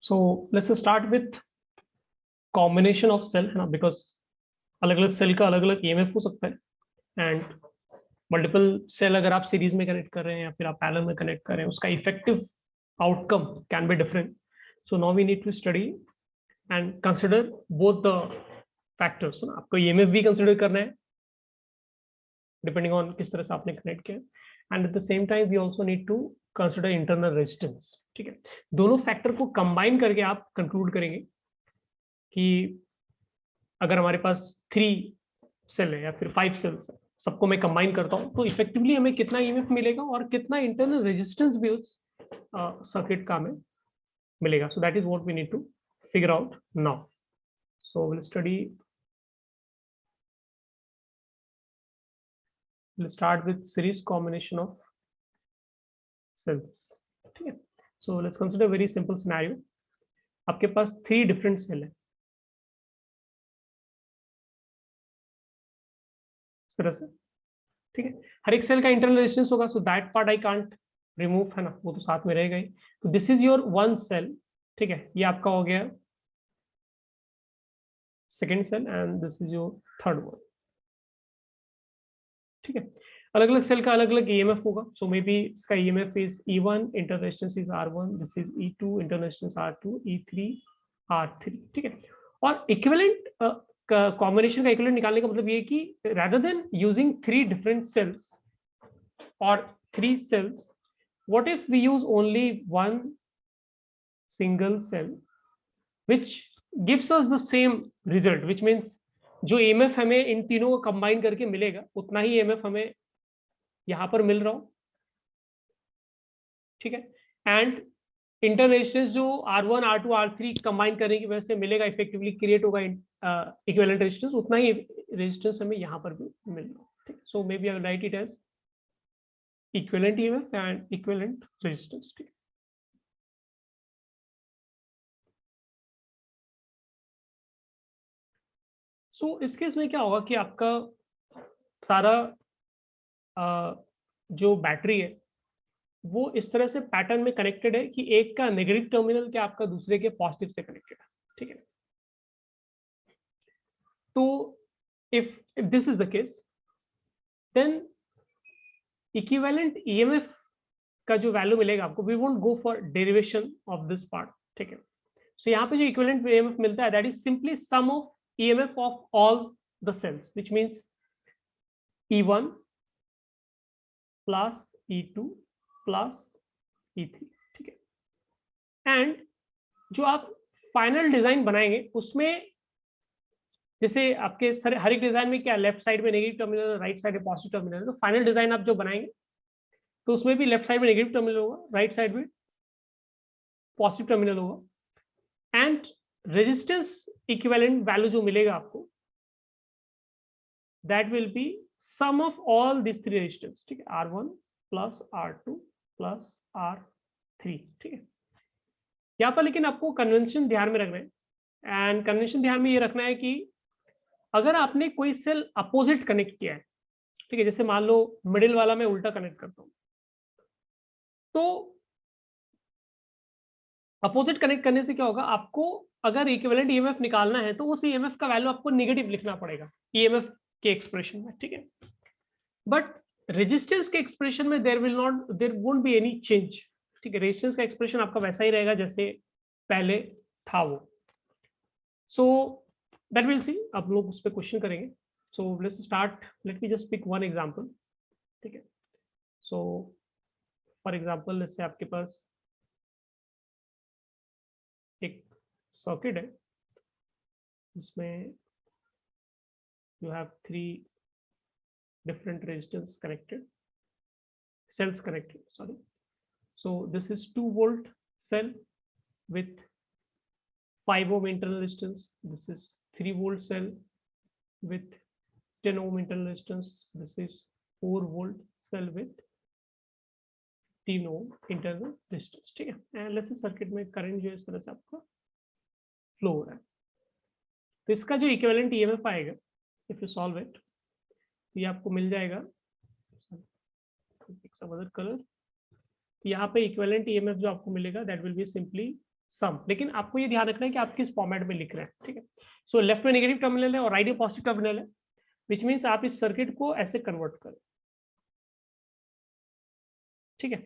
So let's start with combination of cell, है ना, because अलग अलग सेल का अलग अलग EMF हो सकता है एंड मल्टीपल सेल अगर आप सीरीज में कनेक्ट कर रहे हैं या फिर आप पैरेलल में कनेक्ट कर रहे हैं, उसका effective outcome can be different. So now we need to study and consider both the factors. आपको EMF भी कंसिडर करना है डिपेंडिंग ऑन किस तरह से आपने कनेक्ट किया, and at the same time we also need to consider internal resistance. ठीक है, दोनों फैक्टर को कंबाइन करके आप कंक्लूड करेंगे कि अगर हमारे पास 3 सेल है या फिर 5 सेल्स है, सबको मैं कंबाइन करता हूं तो इफेक्टिवली हमें कितना EMF मिलेगा और कितना इंटरनल रेजिस्टेंस भी उस सर्किट का हमें मिलेगा. So that is what we need to figure out now. So we'll start with series combination of cells. ठीक है, so let's consider a very simple scenario. आपके पास 3 different सेल है इस तरह से. ठीक है, हर एक सेल का इंटरनल रेजिस्टेंस होगा, so that part I can't remove, है ना, वो तो साथ में रहेगा ही. तो दिस इज योर 1 सेल. ठीक है, ये आपका हो गया second cell and this is your third one. ठीक है, अलग अलग सेल का अलग अलग EMF होगा. सो मे बी इसका EMF is E1, internal resistance is R1, this is E2, internal resistance R2, E3 R3. ठीक है, और इक्विवेलेंट कॉम्बिनेशन का इक्विवेलेंट निकालने का मतलब ये है कि rather than using 3 different cells or 3 cells, what if we use only one single cell which gives us the same result, which means जो EMF हमें इन तीनों को कंबाइन करके मिलेगा उतना ही EMF हमें यहां पर मिल रहा हो. ठीक है, एंड इंटरनल रेजिस्टेंस जो R1, R2, R3 कंबाइन करने की वजह से मिलेगा, इफेक्टिवली क्रिएट होगा इक्विवेलेंट रेजिस्टेंस, उतना ही रेजिस्टेंस हमें यहाँ पर भी मिल रहा है. ठीक है, so may be I will write it as equivalent EMF and equivalent resistance. ठीक है, सो इस केस में क्या होगा कि आपका सारा जो बैटरी है वो इस तरह से पैटर्न में कनेक्टेड है कि एक का नेगेटिव टर्मिनल क्या आपका दूसरे के पॉजिटिव से कनेक्टेड है. ठीक है, तो if this is the case, then equivalent EMF का जो वैल्यू मिलेगा आपको, we won't go for derivation of this part. ठीक है, so यहाँ पे जो equivalent EMF मिलता है, that is simply sum of EMF of all the cells, which means E1 plus E2 plus E3. ठीक है, एंड जो आप फाइनल डिजाइन बनाएंगे उसमें जैसे आपके हर एक डिजाइन में क्या लेफ्ट साइड में नेगेटिव टर्मिनल, राइट साइड में पॉजिटिव टर्मिनल, तो फाइनल डिजाइन आप जो बनाएंगे तो उसमें भी लेफ्ट साइड में नेगेटिव टर्मिनल होगा, राइट साइड में पॉजिटिव टर्मिनल होगा, एंड रेजिस्टेंस इक्विवेलेंट वैल्यू जो मिलेगा आपको that will be sum of all this 3 resistance. ठीक है, R1 plus R2 plus R3. ठीक है, यहाँ पर लेकिन आपको कन्वेंशन ध्यान में रखना है, एंड कन्वेंशन ध्यान में ये रखना है कि अगर आपने कोई सेल अपोजिट कनेक्ट किया है, ठीक है, जैसे मान लो मिडिल वाला मैं उल्टा कनेक्ट करता हूं, तो अपोजिट कनेक्ट करने से क्या होगा, आपको अगर इक्विवेलेंट EMF निकालना है तो उस EMF का वैल्यू आपको नेगेटिव लिखना पड़ेगा EMF के एक्सप्रेशन में. ठीक है, बट रेजिस्टेंस के एक्सप्रेशन में there won't be any change. ठीक है, रेजिस्टेंस का एक्सप्रेशन आपका वैसा ही रहेगा जैसे पहले था वो. सो दैट विल सी, आप लोग उस पर क्वेश्चन करेंगे. So let's start, let me just pick one example. ठीक है, सो फॉर एग्जांपल जैसे आपके पास एक सर्किट है जिसमें you have 3 different resistors connected, cells connected, sorry. So this is 2 volt cell with 5 ohm internal resistance. This is 3 volt cell with 10 ohm internal resistance. This is 4 volt cell with 10 ohm internal resistance. ठीक है, and let's say circuit में current जो इस तरह से आपका flow हो रहा है, तो इसका जो इक्विवेलेंट EMF आएगा इफ यू सॉल्व इट, ये आपको मिल जाएगा some other color. तो यहाँ पे इक्विवेलेंट EMF जो आपको मिलेगा दैट विल बी सिंपली सम, लेकिन आपको ये ध्यान रखना है कि आप किस फॉर्मेट में लिख रहे हैं, ठीक है। सो लेफ्ट में नेगेटिव टर्मिनल है और राइट में पॉजिटिव टर्मिनल है, विच मीन्स आप इस सर्किट को ऐसे कन्वर्ट करें, ठीक है।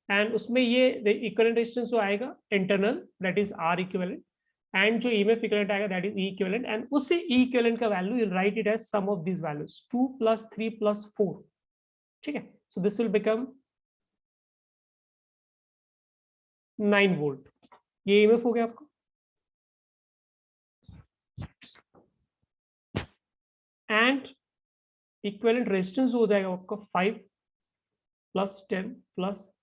एंड उसमें ये इक्विवेलेंट रेजिस्टेंस जो आएगा internal, that is R equivalent, and जो ईएमएफ इक्विवेलेंट आएगा that is E equivalent, and उस ई इक्विवेलेंट का value you write it as sum of this values 2 + 3 + 4, ठीक है। So this will become 9 volt, ये EMF हो गया आपका। एंड इक्विवेलेंट रेजिस्टेंस हो जाएगा आपका 5 + 10 +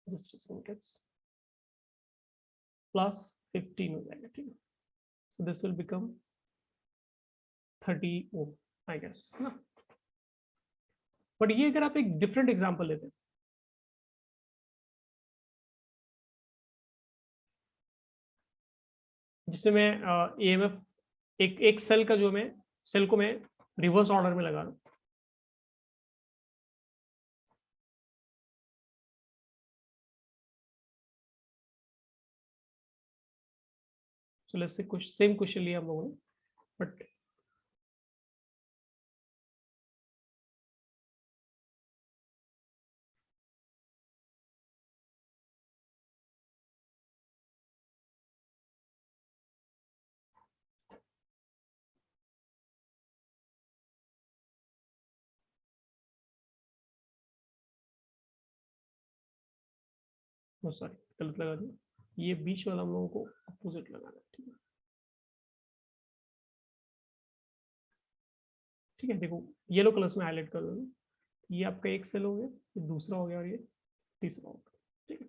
just a second, +15 हो जाएगा, ठीक है। So this will become 30 ohm, I guess, है ना। बट ये अगर आप एक डिफरेंट एग्जांपल लेते हैं, जिससे मैं ईएमएफ एक सेल का जो मैं सेल को मैं रिवर्स ऑर्डर में लगा रहा हूँ, सो लेट्स से कुछ सेम क्वेश्चन लिया हम लोगों ने, बट सॉरी गलत लगा दिया, ये बीच वाला हम लोगों को अपोजिट लगाना है, ठीक है। ठीक है, देखो येलो कलर्स में हाईलाइट कर दो, ये आपका एक सेल हो गया, ये दूसरा हो गया और ये तीसरा हो गया, ठीक है।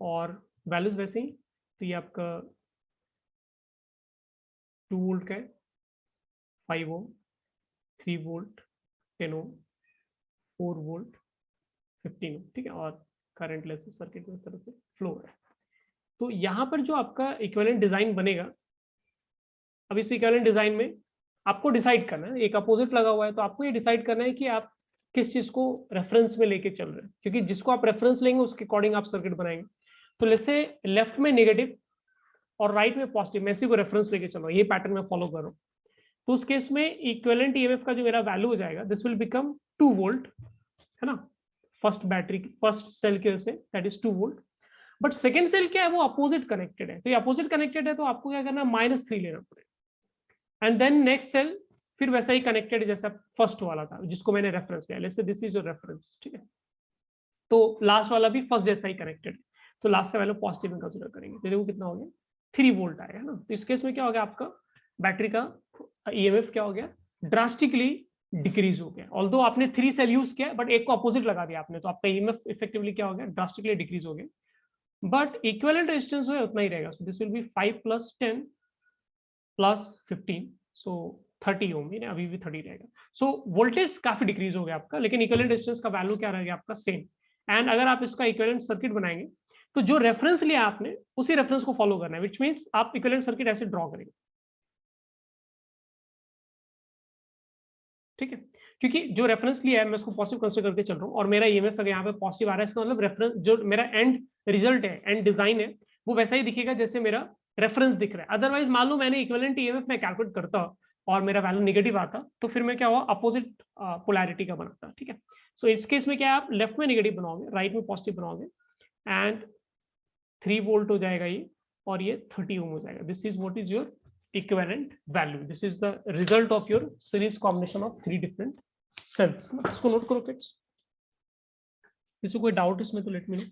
और वैल्यूज वैसे ही, तो ये आपका 2 वोल्ट का है, 5 ओम, 3 वोल्ट, 10 ओम, 4 वोल्ट, 15 ओम, ठीक है। और करंट लेस सर्किट में इस तरह से फ्लो है। तो यहाँ पर जो आपका इक्विवेलेंट डिजाइन बनेगा, अब इस इक्विवेलेंट डिजाइन में आपको डिसाइड करना है, एक अपोजिट लगा हुआ है, तो आपको ये डिसाइड करना है कि आप किस चीज को रेफरेंस में लेके चल रहे हैं, क्योंकि जिसको आप रेफरेंस लेंगे उसके अकॉर्डिंग आप सर्किट बनाएंगे। तो जैसे लेफ्ट में नेगेटिव और राइट में पॉजिटिव, मैं इसी को रेफरेंस लेके चल रहा हूँ, ये पैटर्न में फॉलो कर रहा हूँ। तो उस केस में इक्विवेलेंट ईएमएफ का जो मेरा वैल्यू हो जाएगा, दिस विल बिकम 2 वोल्ट, है ना। फर्स्ट बैटरी फर्स्ट सेल के से that is 2 volt, but second cell क्या है, वो अपोजिट कनेक्टेड है। तो ये अपोजिट कनेक्टेड है, तो आपको क्या करना है, -3 लेना पड़ेगा। एंड देन नेक्स्ट सेल फिर वैसा ही कनेक्टेड जैसा फर्स्ट वाला था जिसको मैंने रेफरेंस लिया, let's say this is your reference, ठीक है। तो लास्ट वाला भी फर्स्ट जैसा ही कनेक्टेड, तो लास्ट का वैल्यू पॉजिटिव में कंसीडर करेंगे, तो देखो कितना हो गया, 3 वोल्ट आएगा ना। तो इस केस में क्या हो गया, आपका बैटरी का ईएमएफ क्या हो गया, ड्रास्टिकली डिक्रीज हो गया। ऑल्दो आपने 3 सेल यूज किया, बट एक को अपोजिट लगा दिया आपने, तो आपका ईएमएफ इफेक्टिवली क्या हो गया, ड्रास्टिकली डिक्रीज हो गया। बट इक्विवेलेंट रेजिस्टेंस जो है उतना ही रहेगा, सो दिस विल बी 5 + 10 + 15, सो 30 ओम, अभी भी 30 रहेगा। सो वोल्टेज काफी डिक्रीज हो गया आपका, लेकिन इक्विवेलेंट रेजिस्टेंस का वैल्यू क्या रहेगा आपका, सेम। एंड अगर आप इसका इक्विवेलेंट सर्किट बनाएंगे, तो जो रेफरेंस लिया आपने उसी रेफरेंस को फॉलो करना है, विच मीन्स आप इक्विवेलेंट सर्किट ऐसे ड्रॉ करेंगे, ठीक है। क्योंकि जो रेफरेंस लिया है मैं उसको पॉजिटिव कंसीडर करके चल रहा हूँ, और मेरा ईएमएफ अगर यहाँ पे पॉजिटिव आ रहा है, इसका मतलब रेफरेंस जो मेरा एंड रिजल्ट है, एंड डिजाइन है, वो वैसा ही दिखेगा जैसे मेरा रेफरेंस दिख रहा है। अदरवाइज मान लो मैंने इक्विवेलेंट ईएमएफ में कैलकुलेट करता और मेरा वैल्यू नेगेटिव आता, तो फिर मैं क्या हुआ, अपोजिट पोलैरिटी का बनाता, ठीक है। सो इस केस में क्या है, आप लेफ्ट में नेगेटिव बनाओगे, राइट में पॉजिटिव बनाओगे, एंड 3 वोल्ट हो जाएगा ये, और ये 30 ओम हो जाएगा। This is what is your equivalent value. This is the result of your series combination of 3 different cells. इसको नोट करो किड्स, किसी को कोई डाउट इसमें तो late me no.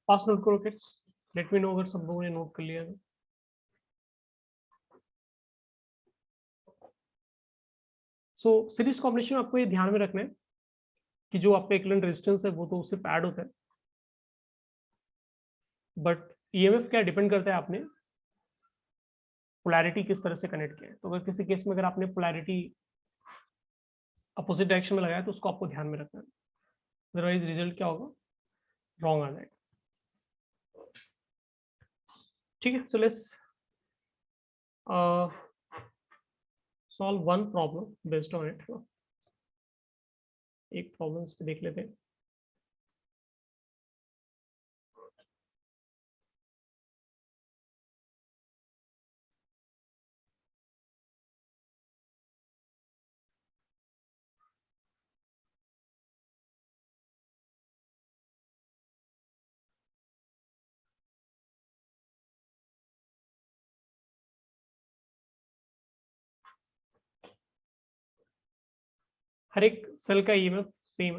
Fast note करो किड्स, लेट मी नो अगर सब लोगों ने नोट कर लिया है। सो सीरीज कॉम्बिनेशन आपको ये ध्यान में रखना है कि जो आपका इक्विवेलेंट रेजिस्टेंस है वो तो उससे ऐड होता है, बट ईएमएफ क्या डिपेंड करता है आपने पोलैरिटी किस तरह से कनेक्ट किया है। तो अगर किसी केस में अगर आपने पोलैरिटी अपोजिट डायरेक्शन में लगाया तो उसको आपको ध्यान में रखना है, अदरवाइज रिजल्ट क्या होगा, रॉन्ग आ जाएगा। ठीक है, so let's solve one problem based on it. एक प्रॉब्लम पे देख लेते हैं। हर एक सेल का ईएमएफ सेम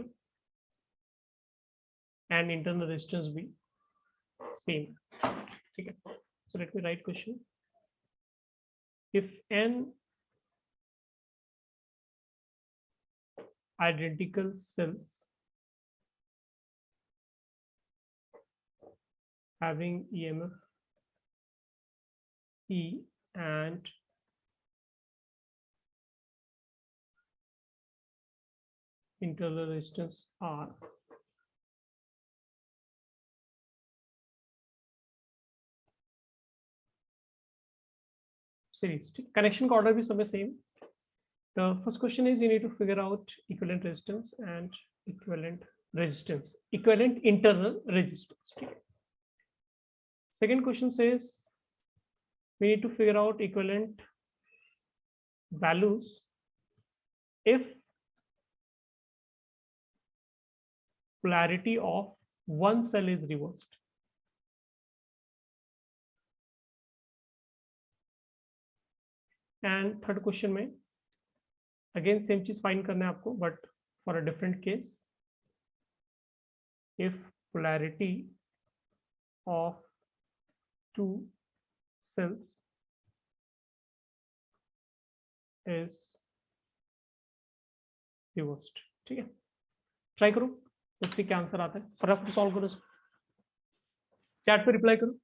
है एंड इंटरनल रेजिस्टेंस भी सेम है। ठीक है, so let me write question. If N identical cells having EMF E and internal resistance R series, connection का order भी सब same. The first question is you need to figure out equivalent resistance and equivalent resistance, equivalent internal resistance. Second question says we need to figure out equivalent values if polarity of one cell is reversed. And third question में again same चीज find करना है आपको, but for a different case. If polarity of two cells is reversed. ठीक है, try करो इससे क्या आंसर आता है, फटाफट सॉल्व करो, चैट पे रिप्लाई करो।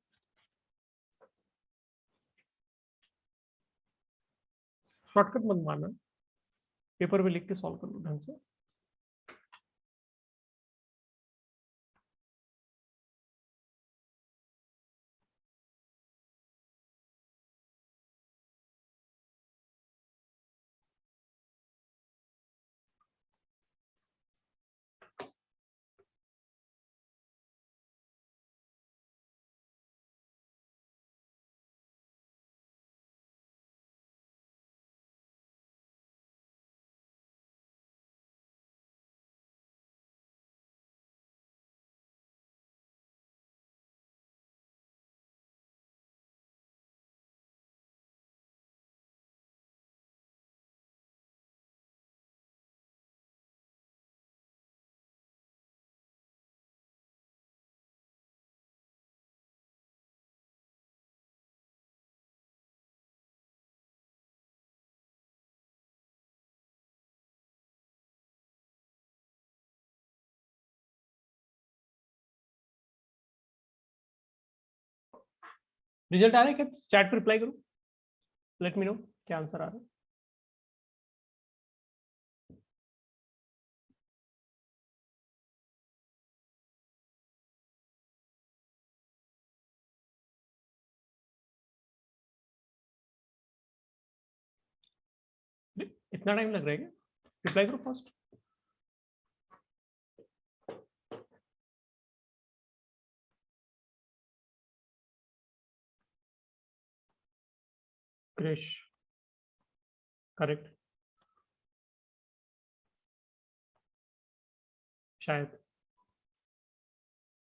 शॉर्टकट मत मारना, पेपर पे लिख के सॉल्व कर लो ढंग से। रिजल्ट आ रहा है क्या, चैट पे रिप्लाई करो, लेट मी नो क्या आंसर आ रहा है। इतना टाइम लग रहा है क्या, रिप्लाई करो फास्ट। क्रिश करेक्ट, शायद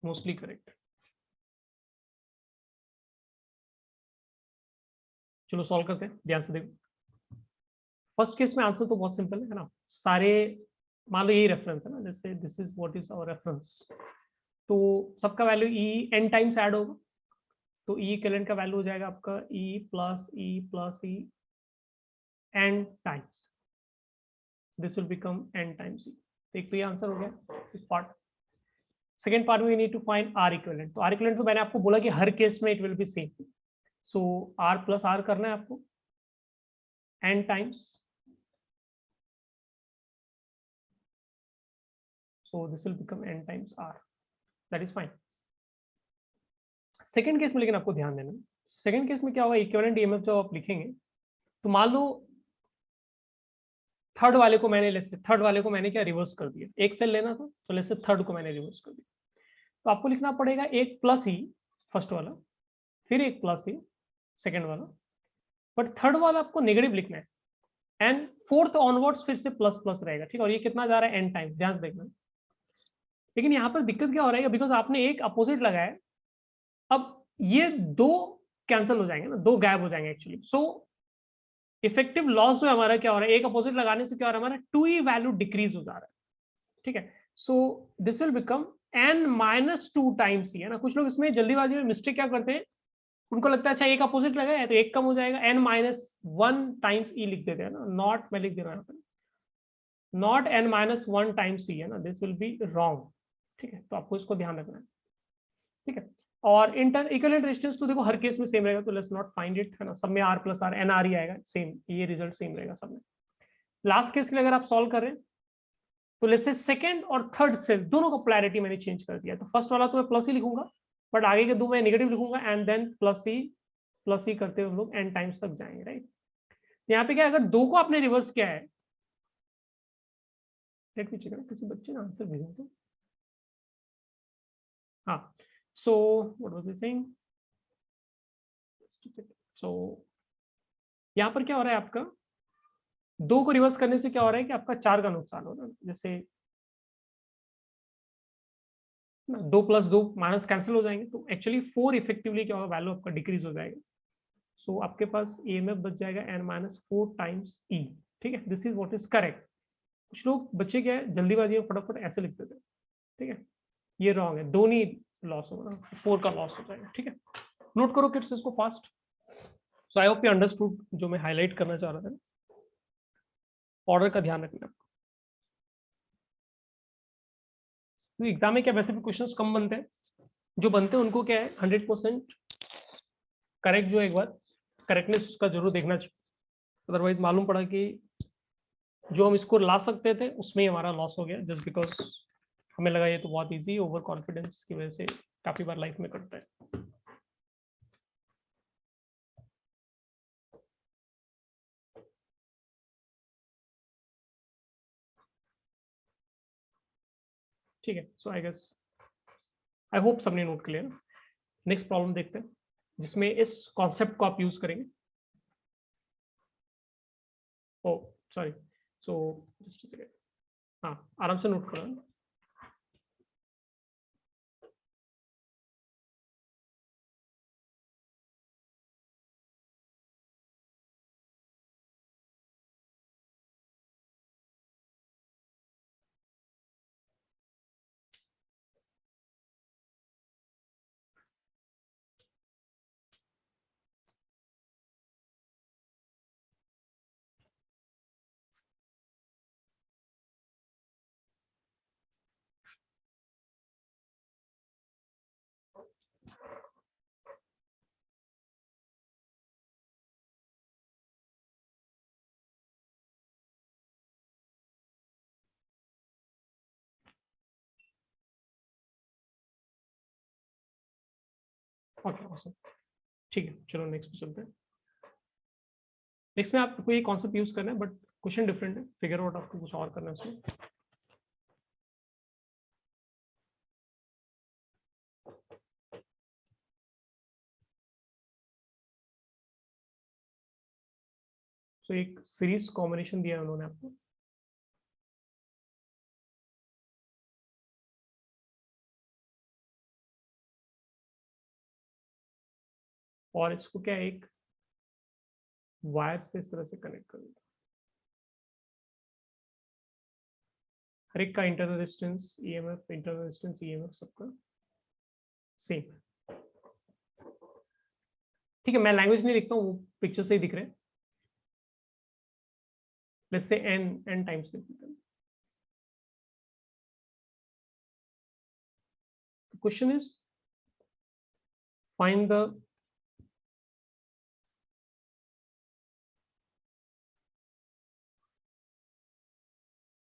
मोस्टली करेक्ट। चलो सॉल्व करते हैं, ध्यान से देखो। फर्स्ट केस में आंसर तो बहुत सिंपल है ना, सारे मान लो यही रेफरेंस है ना, जैसे this is what is our reference, तो सबका value E N times add होगा, तो ई इक्विवेलेंट का वैल्यू हो जाएगा आपका E plus E N times, this will become N times E. एक तो ये आंसर हो गया इस पार्ट। सेकेंड पार्ट में we need to find R equivalent. तो आर इक्विवेलेंट तो मैंने आपको बोला कि हर केस में it will be same, so are plus R करना है आपको N times, so this will become n times r, that is fine। Second case में लेकिन आपको ध्यान देना, सेकेंड केस में क्या होगा, इक्विवेलेंट ईएमएफ जब आप लिखेंगे तो मान लो थर्ड वाले को मैंने क्या रिवर्स कर दिया, एक सेल लेना था तो लेट्स से थर्ड को मैंने रिवर्स कर दिया, तो आपको लिखना पड़ेगा एक प्लस ई फर्स्ट वाला, फिर एक प्लस ई सेकेंड वाला, बट थर्ड वाला आपको नेगेटिव लिखना है, एंड फोर्थ ऑनवर्ड्स फिर से प्लस प्लस रहेगा, ठीक है। और ये कितना जा रहा है एन टाइम, ध्यान से देखना। लेकिन यहाँ पर दिक्कत क्या हो रहा है, बिकॉज आपने एक अपोजिट लगाया, अब ये दो कैंसिल हो जाएंगे ना, दो गायब हो जाएंगे एक्चुअली। सो इफेक्टिव लॉस जो हमारा क्या हो रहा है, एक अपोजिट लगाने से क्या हो रहा है, हमारा 2e वैल्यू डिक्रीज हो जा रहा है, ठीक है। So this will become n minus 2 times E, है ना। कुछ लोग इसमें जल्दीबाजी में मिस्टेक क्या करते हैं, उनको लगता है अच्छा एक अपोजिट लगाया तो एक कम हो जाएगा, n माइनस 1 टाइम्स ई लिख देते हैं ना, नॉट मैं लिख दे रहा हूँ यहाँ पे, not n minus 1 times E, है ना, दिस विल बी रॉन्ग, ठीक है। तो आपको इसको ध्यान रखना है, ठीक है। और इंटर इक्विवेलेंट रेजिस्टेंस तो देखो हर केस में सेम रहेगा, तो लेट्स नॉट फाइंड इट, है ना, सब में r plus r N R ही आएगा, सेम ये रिजल्ट सेम रहेगा सब में। लास्ट केस के लिए अगर आप सॉल्व करें तो लेट्स से सेकंड और थर्ड सेल दोनों का पोलैरिटी मैंने चेंज कर दिया, तो फर्स्ट वाला तो मैं प्लस ही लिखूंगा, बट आगे के दो मैं नेगेटिव लिखूंगा, एंड देन प्लस ही करते हुए हम लोग एन टाइम्स तक जाएंगे, राइट। यहाँ पे क्या, अगर दो को आपने रिवर्स किया है, लेट मी चेक, किसी बच्चे ने आंसर भेजा तो, हाँ, so what was I saying, so यहाँ पर क्या हो रहा है, आपका दो को रिवर्स करने से क्या हो रहा है कि आपका चार का नुकसान हो रहा है, जैसे दो प्लस दो माइनस कैंसिल हो जाएंगे, तो एक्चुअली 4 इफेक्टिवली क्या होगा, वैल्यू आपका डिक्रीज हो जाएगा। सो आपके पास ईएमएफ बच जाएगा n माइनस 4 टाइम्स ई, ठीक है, this is what is correct. कुछ लोग बच्चे क्या है जल्दीबाजी में फटाफट ऐसे लिख देते हैं, ठीक है, ये रॉन्ग है, दो नहीं लॉस होगा, 4 का लॉस हो जाएगा, ठीक है। नोट करो किड्स इसको fast. So I hope you understood जो मैं हाईलाइट करना चाह रहा था, ऑर्डर का ध्यान रखना। तो एग्जाम में क्या वैसे भी क्वेश्चंस कम बनते हैं, जो बनते हैं उनको क्या है 100% करेक्ट, जो एक बार करेक्टनेस उसका जरूर देखना चाहिए, अदरवाइज मालूम पड़ा कि जो हम इसको ला सकते थे उसमें ही हमारा लॉस हो गया, जस्ट बिकॉज हमें लगा ये तो बहुत इजी, ओवर कॉन्फिडेंस की वजह से काफी बार लाइफ में करता है। ठीक है, so I guess I hope सबने नोट कर लिया। नेक्स्ट प्रॉब्लम देखते हैं जिसमें इस कॉन्सेप्ट को आप यूज करेंगे। Oh sorry, so just a second, हाँ आराम से नोट करो। Okay awesome। ठीक है, चलो नेक्स्ट पे चलते हैं। नेक्स्ट में आपको ये कॉन्सेप्ट यूज करना है, बट क्वेश्चन डिफरेंट है, फिगर आउट आपको कुछ और करना है उसमें। तो एक सीरीज कॉम्बिनेशन दिया है उन्होंने आपको, और इसको क्या है, एक वायर से इस तरह से कनेक्ट कर दिया, हर एक का internal resistance EMF, internal resistance EMF सबका सेम। ठीक है, मैं लैंग्वेज नहीं लिखता हूँ, वो पिक्चर से ही दिख रहे हैं। Let's say n times. The question is find the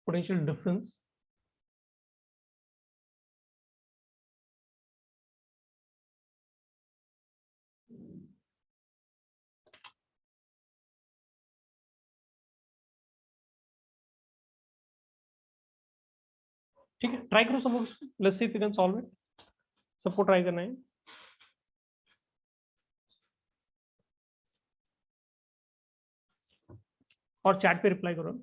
potential difference ठीक है, ट्राई करो सब। Let's see if you can solve it. सबको ट्राई करना है। और चैट पे रिप्लाई करो।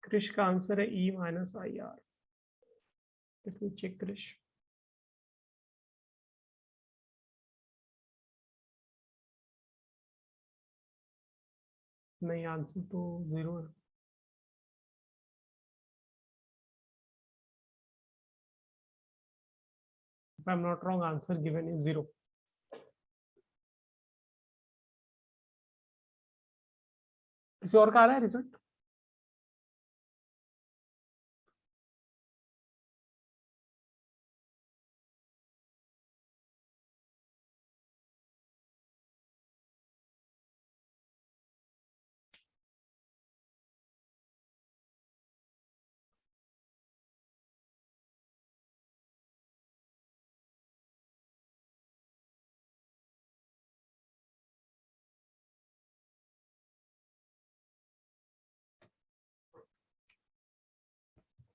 क्रिश का आंसर है E - IR। Let me check क्रिश। नहीं, आंसर तो 0 है। If I'm not wrong, answer given is 0। किसी और का आ रहा है रिजल्ट?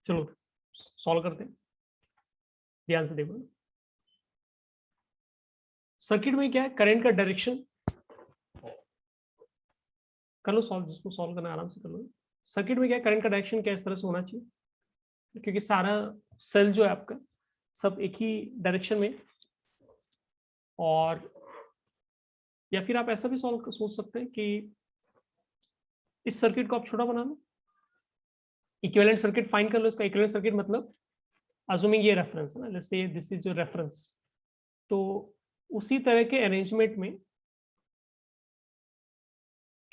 चलो सॉल्व करते हैं, ध्यान से देखो। सर्किट में क्या है, करंट का डायरेक्शन। कर लो सॉल्व, जिसको सॉल्व करना है आराम से कर लो। सर्किट में क्या है, करंट का डायरेक्शन क्या इस तरह से होना चाहिए, क्योंकि सारा सेल जो है आपका सब एक ही डायरेक्शन में। और या फिर आप ऐसा भी सॉल्व सोच सकते हैं कि इस सर्किट को आप छोटा बना लो, इक्विवेलेंट सर्किट फाइंड कर लो। इसका इक्विवेलेंट सर्किट मतलब अज्यूमिंग ये रेफरेंस है ना, let's say this is your reference. तो उसी तरह के अरेंजमेंट में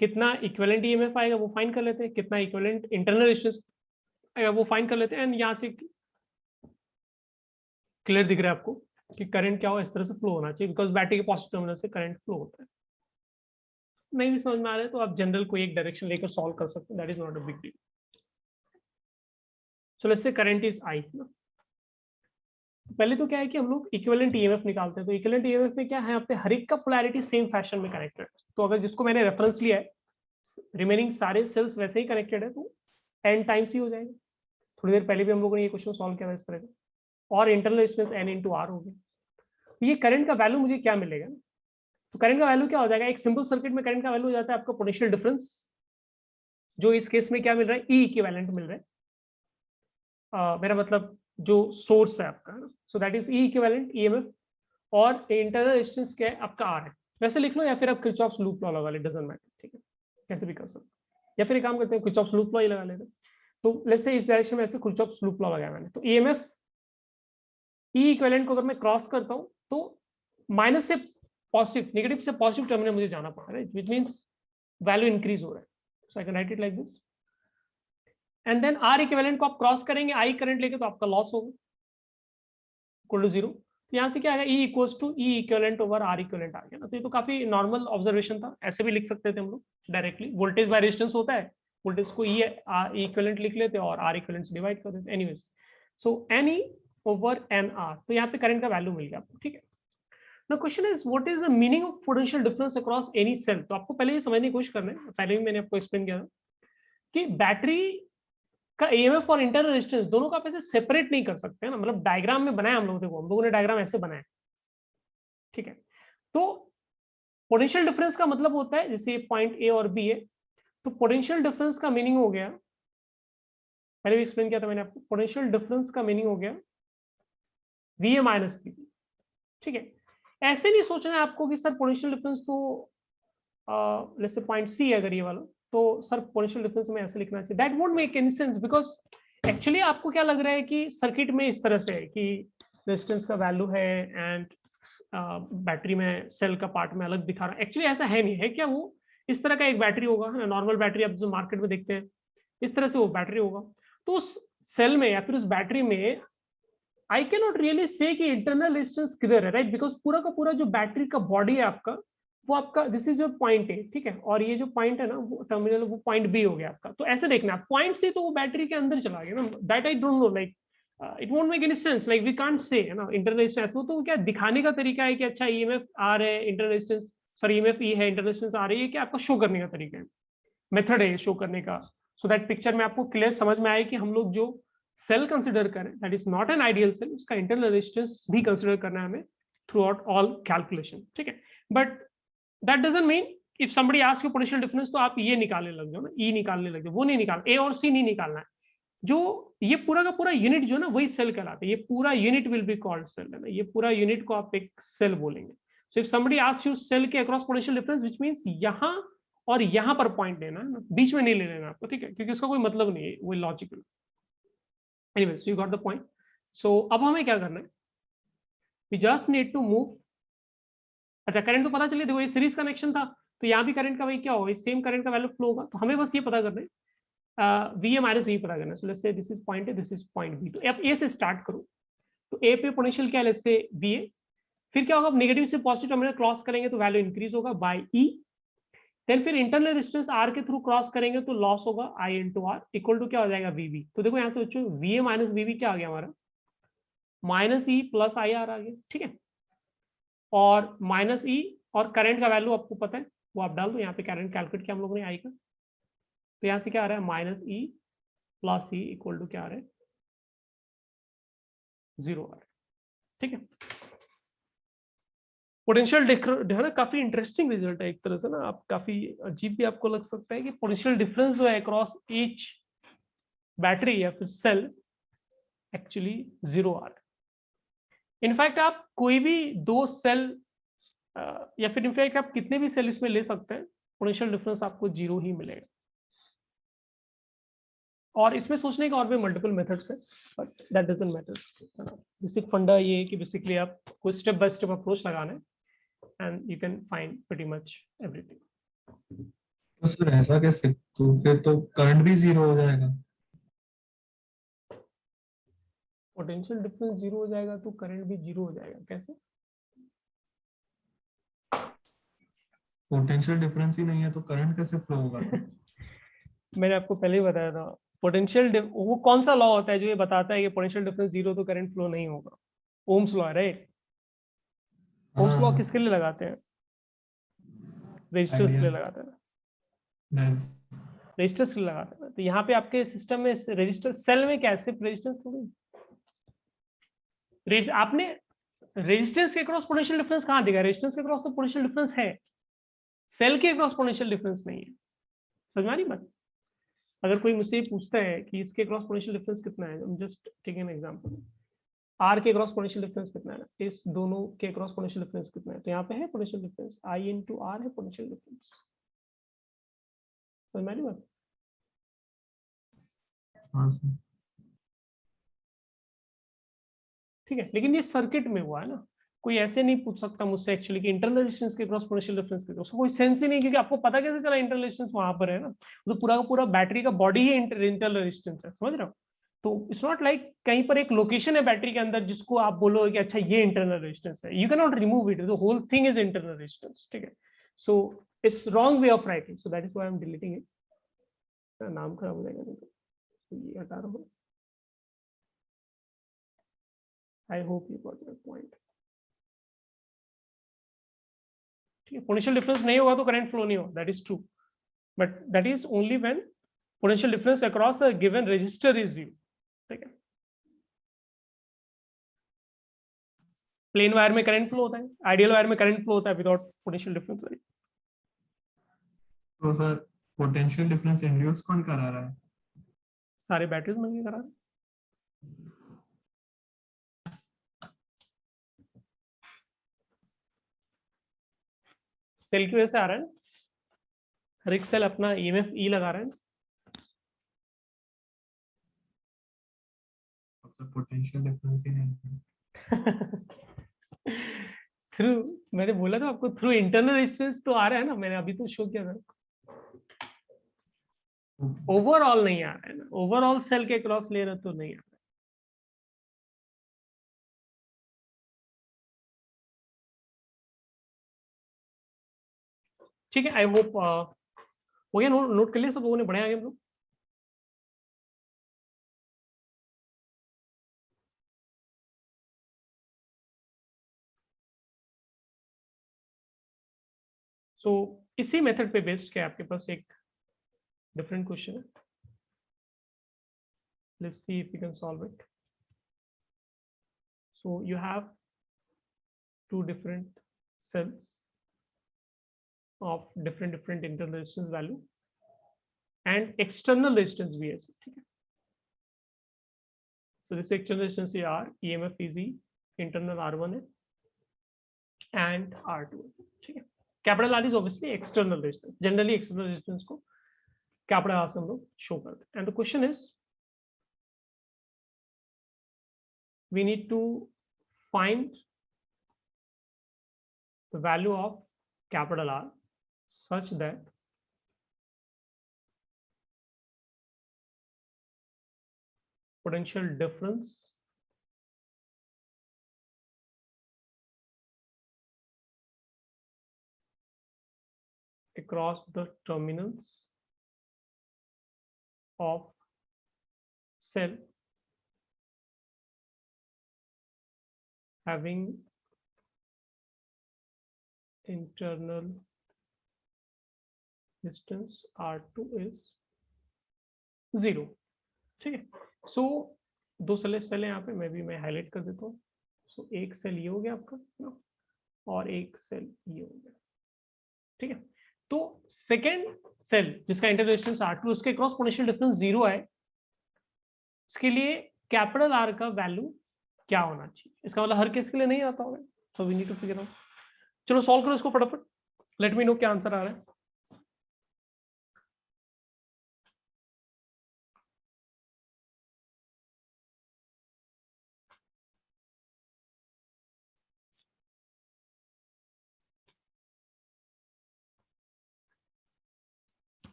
कितना इक्विवेलेंट ईएमएफ आएगा वो फाइंड कर लेते हैं, कितना इक्विवेलेंट इंटरनल रेजिस्टेंस आएगा वो फाइंड कर लेते हैं। एंड यहाँ से क्लियर दिख रहा है आपको कि करंट क्या हो, इस तरह से फ्लो होना चाहिए, बिकॉज बैटरी के पॉजिटिव टर्मिनल से करंट फ्लो होता है। नहीं भी समझ में आ रहा है तो आप जनरल कोई एक डायरेक्शन लेकर सॉल्व कर सकते हैं, that is not a big deal. So let's से करंट इज आई ना। पहले तो क्या है कि हम लोग इक्विवेलेंट ईएमएफ निकालते हैं। तो इक्विवेलेंट ईएमएफ में क्या है, आपके हर एक का पोलैरिटी सेम फैशन में कनेक्टेड। तो अगर जिसको मैंने रेफरेंस लिया है, रिमेनिंग सारे सेल्स वैसे ही कनेक्टेड है, तो n टाइम्स ही हो जाएगा। थोड़ी देर पहले भी हम लोगों ने ये क्वेश्चन सॉल्व किया था इस तरह का। और इंटरनल रेजिस्टेंस n × R हो गया। तो ये करंट का वैल्यू मुझे क्या मिलेगा, तो करंट का वैल्यू क्या हो जाएगा, एक सिंपल सर्किट में करंट का वैल्यू हो जाता है आपका पोटेंशियल डिफरेंस, जो इस केस में क्या मिल रहा है, ई इक्विवेलेंट मिल रहा है। मेरा मतलब जो सोर्स है आपका, सो that is E equivalent EMF, और इंटरनल रेजिस्टेंस क्या है आपका आर है। वैसे लिख लो या फिर आप किरचॉफ्स लूप लॉ लगा ले, डजंट मैटर, ठीक है, कैसे भी कर सकते हैं। या फिर एक काम करते हैं, किरचॉफ्स लूप लॉ ही लगा लेते हैं। तो लेट्स से इस डायरेक्शन में ऐसे किरचॉफ्स लूप लॉ लगाया मैंने, तो ईएमएफ ई इक्विवेलेंट को अगर मैं क्रॉस करता हूं तो माइनस से पॉजिटिव, नेगेटिव से पॉजिटिव टर्मिनल मुझे जाना पड़ रहा है, व्हिच मींस वैल्यू इंक्रीज हो रहा है। So I can write it like this, and then R equivalent को आप क्रॉस करेंगे आई करंट लेके, तो आपका लॉस होगा इक्वल टू जीरो। तो यहाँ से क्या आएगा, E equals to E equivalent over R equivalent आ गया ना। तो ये तो काफी नॉर्मल ऑब्जर्वेशन था, ऐसे भी लिख सकते थे हम लोग डायरेक्टली, वोल्टेज बाय रेजिस्टेंस होता है, वोल्टेज को ई इक्विवेलेंट लिख लेते और आर इक्विवेलेंट से डिवाइड कर देते। Anyways, so N E over N R, तो यहाँ पे करंट का वैल्यू मिल गया आपको, ठीक है। Now question is what is the meaning of potential difference across any cell? तो आपको पहले ये समझने की कोशिश करना है, पहले भी मैंने आपको एक्सप्लेन किया था कि बैटरी का ईएमएफ और इंटरनल रेजिस्टेंस दोनों को आप ऐसे सेपरेट नहीं कर सकते हैं ना, मतलब डायग्राम में बनाया हम लोग, देखो हम लोगों ने डायग्राम ऐसे बनाया, ठीक है। तो पोटेंशियल डिफरेंस का मतलब होता है, जैसे पॉइंट ए और बी है, तो पोटेंशियल डिफरेंस का मीनिंग हो गया, पहले भी एक्सप्लेन किया था मैंने आपको, पोटेंशियल डिफरेंस का मीनिंग हो गया वी ए माइनस पी, ठीक है। ऐसे नहीं सोचना है आपको कि सर पोटेंशियल डिफरेंस तो जैसे पॉइंट सी है अगर ये वाला, तो सर पोटेंशियल डिफरेंस में ऐसे लिखना चाहिए, that won't make any sense, because actually आपको क्या लग रहा है कि सर्किट में इस तरह से है कि रेजिस्टेंस का वैल्यू है एंड बैटरी में सेल का पार्ट में अलग दिखा रहा है। एक्चुअली ऐसा है नहीं है, क्या वो इस तरह का एक बैटरी होगा ना, नॉर्मल बैटरी आप जो मार्केट में देखते हैं इस तरह से वो बैटरी होगा। तो उस सेल में या फिर उस बैटरी में I can not really say कि इंटरनल रेजिस्टेंस किधर है, राइट, बिकॉज पूरा का पूरा जो बैटरी का बॉडी है आपका, वो आपका this is your point A, ठीक है, और ये जो पॉइंट है ना वो टर्मिनल, वो पॉइंट बी हो गया आपका। तो ऐसे देखना, पॉइंट से तो वो बैटरी के अंदर चला गया ना, that I don't know, like it won't make any sense, like we can't say, है ना, इंटरनल रेजिस्टेंस वो तो क्या दिखाने का तरीका है कि अच्छा ईएमएफ आर है, इंटरनल रेजिस्टेंस सॉरी ईएमएफ ई है, इंटरनल रेजिस्टेंस आ रही है, कि आपका शो करने का तरीका है, मेथड है शो करने का, सो दैट पिक्चर में आपको क्लियर समझ में आए कि हम लोग जो सेल कंसिडर करें that is not an ideal cell, उसका इंटरनल रेजिस्टेंस भी कंसिडर करना है हमें थ्रू आउट ऑल कैलकुलेशन, ठीक है। But that doesn't mean if somebody asks you potential difference तो आप ये निकालने लग जाओ ना, ई निकालने लग जाओ, वो नहीं निकालना, ए और सी नहीं निकालना है, जो ये पूरा का पूरा यूनिट जो ना वही सेल कहलाता है, ये पूरा unit will be called cell, है ना, ये पूरा यूनिट को आप एक सेल बोलेंगे। So if somebody asks you cell के across potential difference, which means यहाँ और यहाँ पर पॉइंट लेना है ना, बीच में नहीं ले लेना आपको, ठीक है, क्योंकि उसका कोई मतलब नहीं है, वो logical. Anyways, you got the point. So अब हमें क्या करना है, we just need to move, अच्छा करंट तो पता चले, देखो ये सीरीज कनेक्शन था, तो यहाँ भी करंट का वही क्या होगा, सेम करंट का वैल्यू फ्लो होगा, तो हमें बस ये पता करना है वी ए माइनस वी पता करना है। So let's say this is point A, this is point B, तो अब ए से स्टार्ट करो, तो ए पे पोटेंशियल क्या है, लेट्स से वी ए, फिर क्या होगा, नेगेटिव से पॉजिटिव टर्मिनल क्रॉस करेंगे तो वैल्यू इंक्रीज होगा बाय ई, देन फिर इंटरनल रेजिस्टेंस आर के थ्रू क्रॉस करेंगे तो लॉस होगा आई इंटू आर, इक्वल टू क्या हो जाएगा वीवी। तो देखो यहाँ से बच्चों वी ए माइनस वीवी क्या आ गया हमारा, minus E plus I R आ गया, ठीक है, और माइनस ई, और करंट का वैल्यू आपको पता है वो आप डाल दो यहाँ पे, करंट कैलकुलेट किया हम लोगों ने आई का, तो यहाँ से क्या आ रहा है, minus E plus E equal to क्या आ रहा है, 0 आ रहा है, ठीक है। पोटेंशियल है ना, काफी इंटरेस्टिंग रिजल्ट है एक तरह से ना, आप काफी अजीब भी आपको लग सकता है कि पोटेंशियल डिफरेंस जो है अक्रॉस ईच बैटरी या फिर सेल एक्चुअली 0 आ रहा है। इनफैक्ट आप कोई भी दो सेल या फिर इनफैक्ट आप कितने भी सेल इसमें ले सकते हैं, पोटेंशियल डिफरेंस आपको 0 ही मिलेगा। और इसमें सोचने का और भी मल्टीपल मेथड्स है, but that doesn't matter. Basic फंडा ये है कि बेसिकली आप कोई स्टेप बाय स्टेप अप्रोच लगाना है and you can find pretty much everything. तो सर ऐसा कैसे, तो फिर तो करंट भी 0 हो जाएगा। पोटेंशियल डिफरेंस 0 हो जाएगा तो करंट भी 0 हो जाएगा, कैसे? पोटेंशियल डिफरेंस ही नहीं है तो करंट कैसे फ्लो होगा तो? मैंने आपको पहले ही बताया था, पोटेंशियल वो कौन सा लॉ होता है जो ये बताता है कि पोटेंशियल डिफरेंस 0 तो करंट फ्लो नहीं होगा? ओम्स लॉ है, राइट? ओम्स लॉ हाँ, किसके लिए लगाते हैं? रेजिस्टर्स के आइडिया। लिए लगाते हैं, रेजिस्टर्स के लिए लगाते हैं। तो यहाँ पे आपके सिस्टम में रेजिस्टर सेल में क्या है, सिर्फ रेजिस्टेंस थोड़ी, आपने रेजिस्टेंस के क्रॉस पोटेंशियल डिफरेंस कहाँ दिखा है? रेजिस्टेंस के क्रॉस तो पोटेंशियल डिफरेंस है, सेल के क्रॉस पोटेंशियल डिफरेंस नहीं है। समझ में आ रही बात? अगर कोई मुझसे पूछता है कि इसके क्रॉस पोटेंशियल डिफरेंस कितना है, just take an example, R के क्रॉस पोटेंशियल डिफरेंस कितना है, इस दोनों के क्रॉस पोटेंशियल डिफरेंस कितना है, तो यहाँ पे है potential difference, I into R है पोटेंशियल डिफरेंस। समझ में आ रही बात? हाँ सर। ठीक है, लेकिन ये सर्किट में हुआ है ना, कोई ऐसे नहीं पूछ सकता मुझसे एक्चुअली कि इंटरनल रेजिस्टेंस के क्रॉस पोटेंशियल डिफरेंस के, उसका कोई सेंस ही नहीं, क्योंकि आपको पता कैसे चला इंटरनल रेजिस्टेंस वहां पर है ना, तो पूरा का पूरा बैटरी का बॉडी ही इंटरनल रेजिस्टेंस है। समझ रहे हो? तो इट्स नॉट लाइक कहीं पर एक लोकेशन है बैटरी के अंदर जिसको आप बोलो कि अच्छा ये इंटरनल रेजिस्टेंस है, you can not remove it, the whole thing is internal resistance. ठीक है, so it's wrong way of writing, so that is why I am deleting it. नाम खराब हो जाएगा नहीं तो ये हटा रहा हूँ। I hope you got your point. ठीक है, पोटेंशियल डिफरेंस नहीं होगा तो करंट फ्लो नहीं होगा, that is true, but that is only when potential difference across a given register is zero. ठीक है, प्लेन वायर में करंट फ्लो होता है, आइडियल वायर में करंट फ्लो होता है विदाउट पोटेंशियल डिफरेंस। तो सर पोटेंशियल डिफरेंस इंड्यूस कौन करा रहा है? सारे बैटरीज में करा, सेल की वजह से आ रहा है, हर एक सेल अपना ईएमएफ ई लगा रहा है। सर पोटेंशियल डिफरेंस ही नहीं है। थ्रू, मैंने बोला था आपको थ्रू इंटरनल रेजिस्टेंस तो आ रहा है ना, मैंने अभी तो शो किया था। ओवरऑल नहीं आ रहा है ना, ओवरऑल सेल के क्रॉस ले रहे तो नहीं आ रहा। ठीक है, आई होप हो गया, नोट कर लिया सब लोगों ने, बढ़िया आगे हम लोग। सो इसी मेथड पे बेस्ड के आपके पास एक डिफरेंट क्वेश्चन है, let's see if we can solve it. So you have two different cells of different internal resistance value and external resistance भी है। ठीक है, so this external resistance is R, EMF is E, internal R1 है and R2 है। ठीक है, capital R is obviously external resistance, generally external resistance को capital R से हम लोग शो करते हैं। and the question is we need to find the value of capital R such that potential difference across the terminals of cell having internal distance R2 is 0। ठीक है, सो दो cell है यहाँ पे, मैं हाईलाइट कर देता हूँ। सो एक सेल ये हो गया आपका ना, और एक सेल ये हो गया। ठीक है, तो सेकेंड सेल जिसका इंटरनल रेजिस्टेंस R2, उसके क्रॉस पोटेंशियल डिफरेंस 0 है, उसके लिए कैपिटल R का वैल्यू क्या होना चाहिए? इसका मतलब हर केस के लिए नहीं आता होगा, so we need to figure out. चलो सॉल्व करो इसको फटाफट, लेट मी नो क्या आंसर आ रहा है।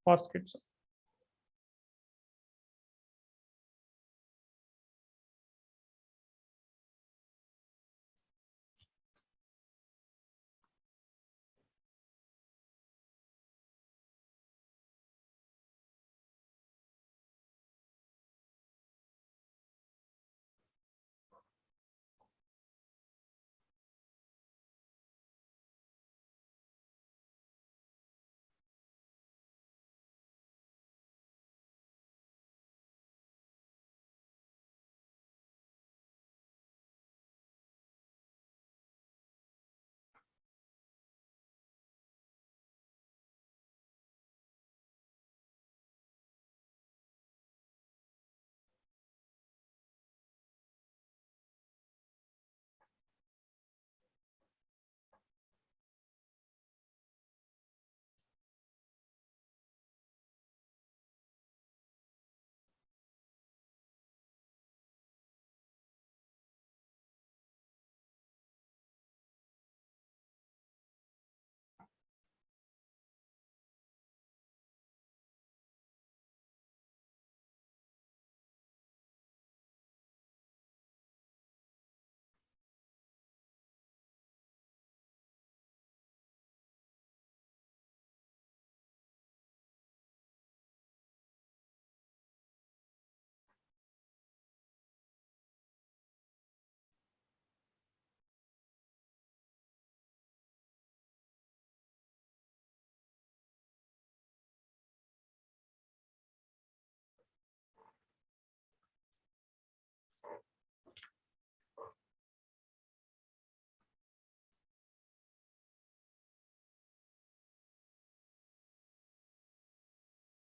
फर्स्ट किट्स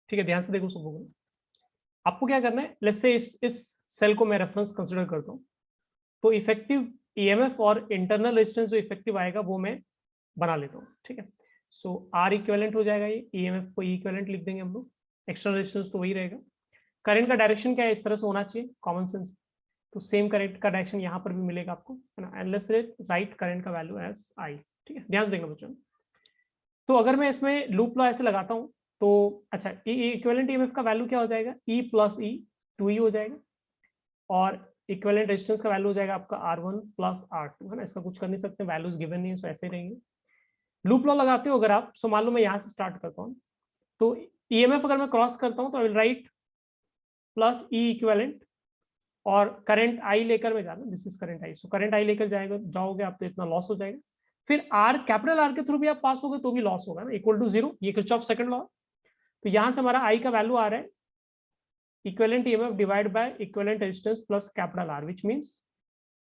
ठीक है, ध्यान से देखो सब लोग। आपको क्या करना है, लेट्स से इस सेल को मैं रेफरेंस कंसिडर करता हूँ, तो इफेक्टिव ईएमएफ और इंटरनल रेजिस्टेंस जो इफेक्टिव आएगा वो मैं बना लेता हूँ। ठीक है, सो आर इक्विवेलेंट हो जाएगा, ये ईएमएफ को ई इक्विवेलेंट लिख देंगे हम लोग, एक्सटर्नल रेजिस्टेंस तो वही रहेगा। करंट का डायरेक्शन क्या है, इस तरह से होना चाहिए कॉमन सेंस, तो सेम करंट का डायरेक्शन यहाँ पर भी मिलेगा आपको, है ना। एंड लेट्स राइट करंट का वैल्यू एज आई। ठीक है, ध्यान से देखना बच्चों। तो अगर मैं इसमें लूप लॉ ऐसे लगाता हूँ तो अच्छा, इक्विवेलेंट ईएमएफ का वैल्यू क्या हो जाएगा, ई प्लस ई 2ई हो जाएगा, और इक्विवेलेंट रेजिस्टेंस का वैल्यू हो जाएगा आपका R1 प्लस R2, है ना। इसका कुछ कर नहीं सकते, वैल्यूज गिवन नहीं है, सो ऐसे ही रहेंगे। लूप लॉ लगाते हो अगर आप, सो मान लो मैं यहाँ से स्टार्ट करता हूँ, तो ईएमएफ अगर मैं क्रॉस करता हूँ तो आई will right plus E equivalent, और करंट आई लेकर मैं जाना, this is current I, so current I लेकर जाओगे आप तो इतना लॉस हो जाएगा। फिर आर, कैपिटल आर के थ्रू भी आप पास होगे तो भी लॉस होगा ना, इक्वल टू 0, ये किरचॉफ सेकंड लॉ। तो यहाँ से हमारा आई का वैल्यू आ रहा है equivalent EMF divide by equivalent resistance plus capital R, which means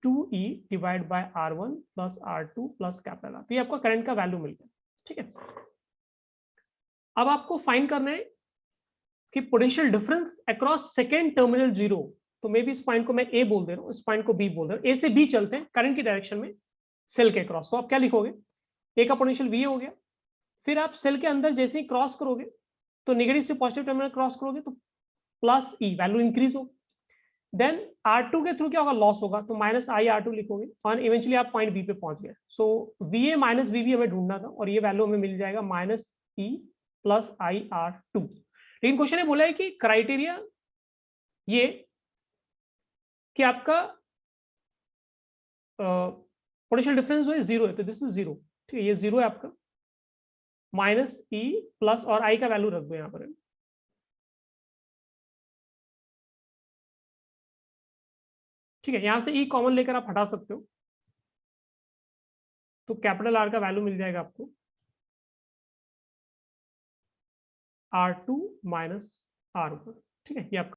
2e divide by R1 plus R2 plus capital R. तो ये आपका करंट का वैल्यू मिल गया। ठीक है, अब आपको फाइंड करना है कि potential difference across second terminal 0। तो मे भी इस पॉइंट को मैं ए बोल दे रहा हूँ, इस पॉइंट को बी बोल दे रहा हूँ, ए से बी चलते हैं करंट की डायरेक्शन में सेल के क्रॉस। तो आप क्या लिखोगे, ए का पोटेंशियल वी हो गया, फिर आप सेल के अंदर जैसे ही क्रॉस करोगे तो नेगेटिव से पॉजिटिव टर्मिनल क्रॉस करोगे तो प्लस ई, वैल्यू इंक्रीज होगा। देन R2 के थ्रू क्या होगा, लॉस होगा, तो माइनस आई R2 लिखोगे, और इवेंचुअली आप पॉइंट बी पे पहुंच गए। सो VA माइनस VB हमें ढूंढना था, और ये वैल्यू हमें मिल जाएगा माइनस ई प्लस आई R2। लेकिन क्वेश्चन ने बोला है कि क्राइटेरिया ये कि आपका पोटेंशियल डिफरेंस जो है 0 है, तो दिस इज 0। ठीक है, ये 0 है आपका, माइनस ई प्लस और आई का वैल्यू रख दो यहाँ पर। ठीक है, यहाँ से ई कॉमन लेकर आप हटा सकते हो, तो कैपिटल आर का वैल्यू मिल जाएगा आपको R2 माइनस R1। ठीक है, ये आपका